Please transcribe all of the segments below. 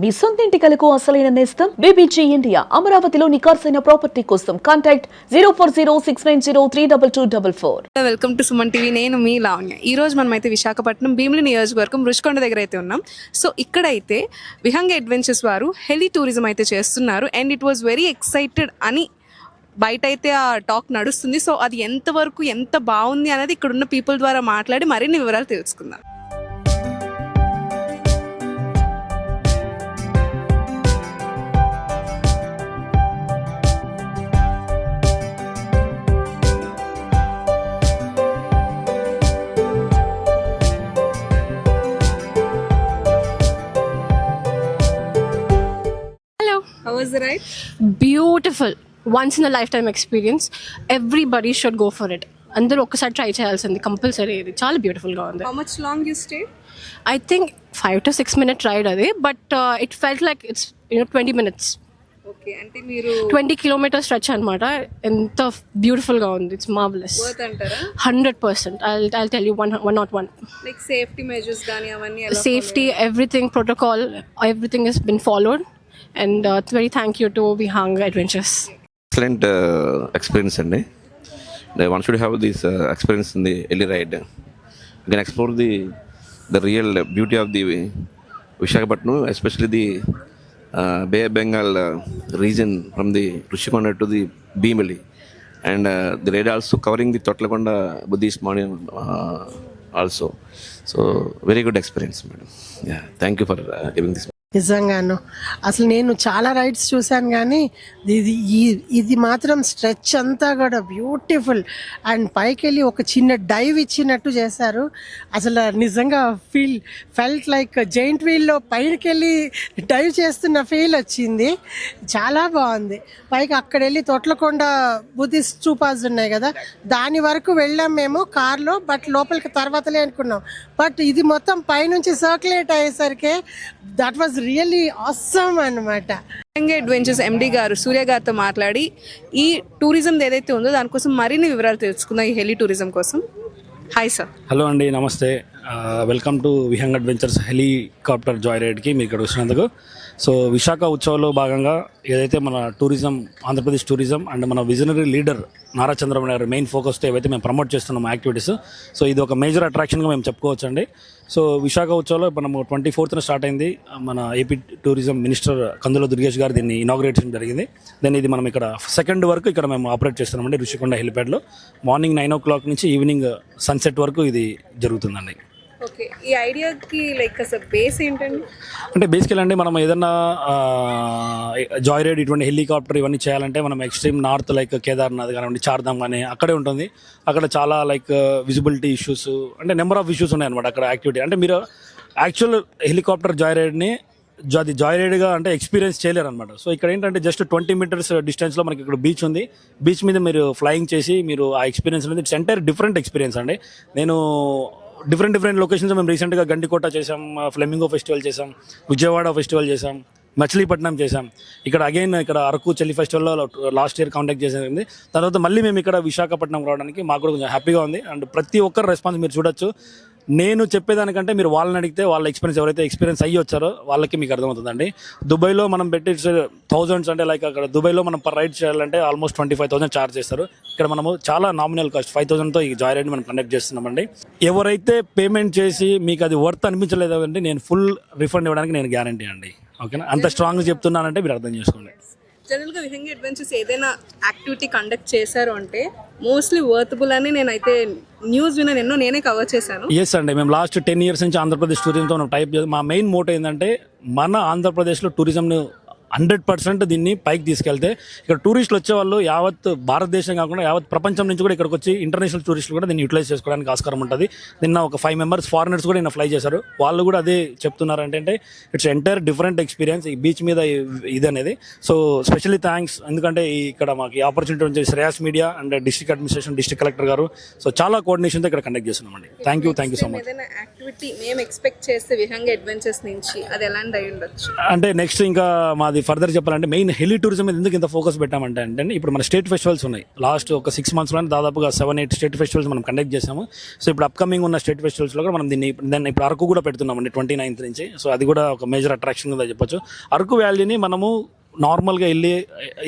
మీ సొంత ఇంటి కలకు అసలైన నేస్తం బీబీజీ ఇండియా. అమరావతిలో నికార్సైన ప్రాపర్టీ కోసం contact 0406903224. Welcome to Suman TV. నేను మీ లావణ్య. ఈ రోజు మనం అయితే విశాఖపట్నం భీమిలి నియోజకవర్గం రుషికొండ దగ్గర అయితే ఉన్నాం. సో ఇక్కడైతే విహంగ అడ్వెంచర్స్ వారు హెలి టూరిజం అయితే చేస్తున్నారు. And it was very excited అని బయట అయితే ఆ టాక్ నడుస్తుంది. సో అది ఎంతవరకు ఎంత బాగుంది అనేది ఇక్కడ ఉన్న పీపుల్ ద్వారా మాట్లాడి మరిన్ని వివరాలు తెలుసుకుందాం. How was the ride? Beautiful. Once in a lifetime experience. Everybody should go for it. అందరూ ఒక్కసారి ట్రై చేయాల్సింది కంపల్సరీ. ఇది చాలా బ్యూటిఫుల్గా ఉంది. How much long you stayed? I think 5 to 6 minute ride అది, but it felt like it's 20 minutes. Okay, అంటే మీరు 20 kilometers స్ట్రెచ్ అనమాట. ఎంత బ్యూటిఫుల్గా ఉంది. It's marvellous. వర్త్ అంటారా? 100%. I'll tell you 101. Like safety measures కానీ అవన్నీ ఎలా? Safety, everything, protocol, everything has been followed. And very thank you to Vihanga Adventures. Excellent experience and one should have this experience in the Eli ride. You can explore the real beauty of the Visakhapatnam, especially the Bay of Bengal region from the Rushikonda to the Bhimli, and the ride also covering the Totlakonda Buddhist monument also. So very good experience, madam. Yeah, thank you for giving this. నిజంగాను అసలు నేను చాలా rides చూశాను, కానీ ఇది మాత్రం stretch అంతా కూడా బ్యూటిఫుల్. అండ్ పైకి వెళ్ళి ఒక చిన్న డైవ్ ఇచ్చినట్టు చేశారు. అసలు నిజంగా ఫెల్ట్ లైక్ జైంట్ వీల్లో పైకి వెళ్ళి డైవ్ చేస్తున్న ఫీల్ వచ్చింది. చాలా బాగుంది. పైకి అక్కడ వెళ్ళి తొట్లకొండ బుద్ధిస్ట్ స్తూపాస్ ఉన్నాయి కదా, దాని వరకు వెళ్ళాం మేము కార్లో. బట్ లోపలికి తర్వాతలే అనుకున్నాం. బట్ ఇది మొత్తం పైనుంచి సర్క్యులేట్ అయ్యేసరికి దట్ వాజ్ రియల్లీ ఆసమ్ అన్నమాట. విహంగ అడ్వెంచర్స్ ఎండి గారు సూర్య గారితో మాట్లాడి ఈ టూరిజం ఏదైతే ఉందో దానికోసం మరిన్ని వివరాలు తెలుసుకుందాం, ఈ హెలి టూరిజం కోసం. Hi sir. హలో అండి, నమస్తే. Welcome to Vihanga adventures helicopter joy రైడ్కి మీరు ఇక్కడ వచ్చినందుకు. సో విశాఖ ఉత్సవంలో భాగంగా ఏదైతే మన టూరిజం, ఆంధ్రప్రదేశ్ టూరిజం అండ్ మన visionary leader Nara Chandrababu Naidu main ఫోకస్తో ఏవైతే మేము ప్రమోట్ చేస్తున్నాం యాక్టివిటీస్, సో ఇది ఒక మేజర్ అట్రాక్షన్గా మేము చెప్పుకోవచ్చండి. సో విశాఖ ఉత్సవంలో మనము 24th స్టార్ట్ అయింది. మన ఏపీ టూరిజం మినిస్టర్ కందుల దుర్గేష్ గారు దీన్ని ఇనాగ్రేట్ చేయడం జరిగింది. దెన్ ఇది మనం ఇక్కడ 2nd వరకు ఇక్కడ మేము ఆపరేట్ చేస్తున్నామండి రుషికొండ హెలిప్యాడ్లో. మార్నింగ్ 9 o'clock నుంచి ఈవినింగ్ సన్సెట్ వరకు ఇది జరుగుతుందండి. ఓకే, ఈ ఐడియాకి లైక్ అసలు బేస్ ఏంటండి? అంటే బేసికల్ అండి, మనం ఏదన్నా జాయ్ రైడ్ ఇటువంటి హెలికాప్టర్ ఇవన్నీ చేయాలంటే మనం ఎక్స్ట్రీమ్ నార్త్ లైక్ కేదార్నాథ్ కానివ్వండి, చార్ధామ్ కానీ అక్కడే ఉంటుంది. అక్కడ చాలా లైక్ విజిబిలిటీ ఇష్యూస్, అంటే నెంబర్ ఆఫ్ ఇష్యూస్ ఉన్నాయి అనమాట అక్కడ యాక్టివిటీ. అంటే మీరు యాక్చువల్ హెలికాప్టర్ జాయ్ రైడ్ని అది జాయ్ రైడ్గా అంటే ఎక్స్పీరియన్స్ చేయలేరు అనమాట. సో ఇక్కడ ఏంటంటే జస్ట్ 20 meters డిస్టెన్స్లో మనకి ఇక్కడ బీచ్ ఉంది. బీచ్ మీద మీరు ఫ్లయింగ్ చేసి మీరు ఆ ఎక్స్పీరియన్స్ అనేది ఇట్స్ ఎంటైర్ డిఫరెంట్ ఎక్స్పీరియన్స్ అండి. నేను డిఫరెంట్ లొకేషన్స్ మేము రీసెంట్గా గండికోట చేసాం, ఫ్లెమింగో ఫెస్టివల్ చేసాం, విజయవాడ ఫెస్టివల్ చేసాం, మచిలీపట్నం చేసాం. ఇక్కడ అగైన్ ఇక్కడ అరకు చెల్లి ఫెస్టివల్లో లాస్ట్ ఇయర్ కాంటాక్ట్ చేసింది. తర్వాత మళ్ళీ మేము ఇక్కడ విశాఖపట్నం రావడానికి మాకు కూడా కొంచెం హ్యాపీగా ఉంది. అండ్ ప్రతి ఒక్కరు రెస్పాన్స్ మీరు చూడొచ్చు. నేను చెప్పేదానికంటే మీరు వాళ్ళని అడిగితే వాళ్ళ ఎక్స్పీరియన్స్ ఎవరైతే ఎక్స్పీరియన్స్ అయ్యి వచ్చారో వాళ్ళకి మీకు అర్థమవుతుందండి. దుబాయ్లో మనం పెట్టి థౌజండ్స్, అంటే లైక్ అక్కడ దుబాయ్లో మనం పర్ రైడ్ చేయాలంటే ఆల్మోస్ట్ 25,000 ఛార్జ్ చేస్తారు. ఇక్కడ మనము చాలా నామినల్ కాస్ట్ 5,000తో ఈ జాయ్ రైడ్ మనం కండక్ట్ చేస్తున్నామండి. ఎవరైతే పేమెంట్ చేసి మీకు అది వర్త్ అనిపించలేదో అండి, నేను ఫుల్ రిఫండ్ ఇవ్వడానికి నేను గ్యారంటీ అండి. ఓకేనా, అంత స్ట్రాంగ్గా చెప్తున్నానంటే మీరు అర్థం చేసుకోండి. జనరల్గా విహంగ అడ్వెంచర్స్ ఏదైనా యాక్టివిటీ కండక్ట్ చేశారు అంటే మోస్ట్లీ వర్తబుల్ అని నేనైతే న్యూస్ విన్నాను, ఎన్నో నేనే కవర్ చేశాను. ఎస్ అండి, మేము లాస్ట్ 10 years నుంచి ఆంధ్రప్రదేశ్ టూరిజంతో టైప్ చేస్తాం. మా మెయిన్ మోటో ఏంటంటే మన ఆంధ్రప్రదేశ్లో టూరిజంను 100% దీన్ని పైకి తీసుకెళ్తే ఇక్కడ టూరిస్టులు వచ్చేవాళ్ళు యావత్ భారతదేశం కాకుండా యావత్ ప్రపంచం నుంచి కూడా ఇక్కడికి వచ్చి ఇంటర్నేషనల్ టూరిస్టులు కూడా దీన్ని యూటిలైజ్ చేసుకోవడానికి ఆస్కారం ఉంటుంది. నిన్న ఒక 5 members ఫారినర్స్ కూడా నిన్న ఫ్లై చేశారు. వాళ్ళు కూడా అదే చెప్తున్నారు, అంటే ఇట్స్ ఎంటైర్ డిఫరెంట్ ఎక్స్పీరియన్స్ ఈ బీచ్ మీద ఇది అనేది. సో స్పెషల్లీ థ్యాంక్స్, ఎందుకంటే ఇక్కడ మాకు ఈ ఆపర్చునిటీ వచ్చి Shreyas media and district administration, district collector గారు, సో చాలా కోఆర్డినేషన్తో ఇక్కడ కండక్ట్ చేస్తున్నామండి. Thank you so much. ఏదైనా యాక్టివిటీ మేము ఎక్స్పెక్ట్ చేస్తే విహంగ అడ్వెంచర్స్ నుంచి అది ఎలాంటి అయి ఉండొచ్చు? అంటే నెక్స్ట్ ఇంకా మాది అది ఫర్దర్ చెప్పాలంటే మెయిన్ హెలీ టూరిజం మీద ఎందుకు ఇంత ఫోకస్ పెట్టామంటే అంటే ఇప్పుడు మన స్టేట్ ఫెస్టివల్స్ ఉన్నాయి. లాస్ట్ ఒక 6 monthsలోనే దాదాపుగా 7-8 స్టేట్ ఫెస్టివల్స్ మనం కండక్ట్ చేసాము. సో ఇప్పుడు అప్కమింగ్ ఉన్న స్టేట్ ఫెస్టివల్స్లో కూడా మనం దాన్ని ఇప్పుడు అరకు కూడా పెడుతున్నామండి 29th నుంచి. సో అది కూడా ఒక మేజర్ అట్రాక్షన్ కింద చెప్పొచ్చు. అరకు వ్యాలీని మనము నార్మల్గా వెళ్ళి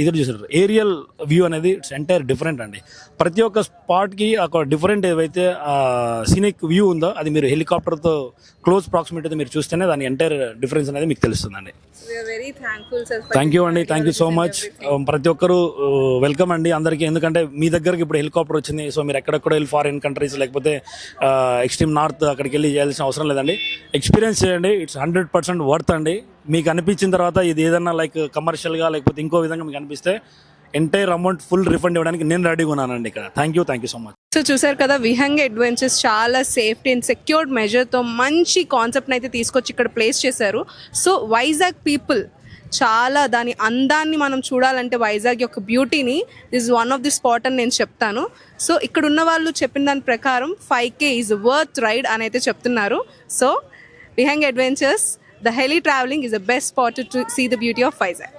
ఎదురు చూసారు ఏరియల్ వ్యూ అనేది ఇట్స్ ఎంటైర్ డిఫరెంట్ అండి. ప్రతి ఒక్క స్పాట్కి ఒక డిఫరెంట్ ఏవైతే సీనిక్ వ్యూ ఉందో అది మీరు హెలికాప్టర్తో క్లోజ్ ప్రాక్సిమిటీతో మీరు చూస్తేనే దాని ఎంటైర్ డిఫరెన్స్ అనేది మీకు తెలుస్తుందండి. Very thankful sir. Thank you అండి, థ్యాంక్ యూ సో మచ్. ప్రతి ఒక్కరు వెల్కమ్ అండి అందరికీ. ఎందుకంటే మీ దగ్గరికి ఇప్పుడు హెలికాప్టర్ వచ్చింది. సో మీరు ఎక్కడెక్కడ వెళ్ళి ఫారిన్ కంట్రీస్ లేకపోతే ఎక్స్ట్రీమ్ నార్త్ అక్కడికి వెళ్ళి చేయాల్సిన అవసరం లేదండి. ఎక్స్పీరియన్స్ చేయండి, ఇట్స్ 100% వర్త్ అండి. మీకు అనిపించిన తర్వాత ఇది ఏదన్నా లైక్ కమర్షియల్గా లేకపోతే ఇంకో విధంగా మీకు అనిపిస్తే ఎంటైర్ అమౌంట్ ఫుల్ రిఫండ్ ఇవ్వడానికి నేను రెడీగా ఉన్నానండి ఇక్కడ. Thank you so much. So చూసారు కదా, విహంగ్ అడ్వెంచర్స్ చాలా సేఫ్టీ అండ్ సెక్యూర్డ్ మెజర్తో మంచి కాన్సెప్ట్ని అయితే తీసుకొచ్చి ఇక్కడ ప్లేస్ చేశారు. సో వైజాగ్ పీపుల్ చాలా దాని అందాన్ని మనం చూడాలంటే వైజాగ్ యొక్క బ్యూటీని this one of the spot అని నేను చెప్తాను. సో ఇక్కడ ఉన్న వాళ్ళు చెప్పిన దాని ప్రకారం 5K ఈజ్ వర్త్ రైడ్ అని అయితే చెప్తున్నారు. So Vihang adventures, the heli traveling is the best spot to see the beauty of Vizag.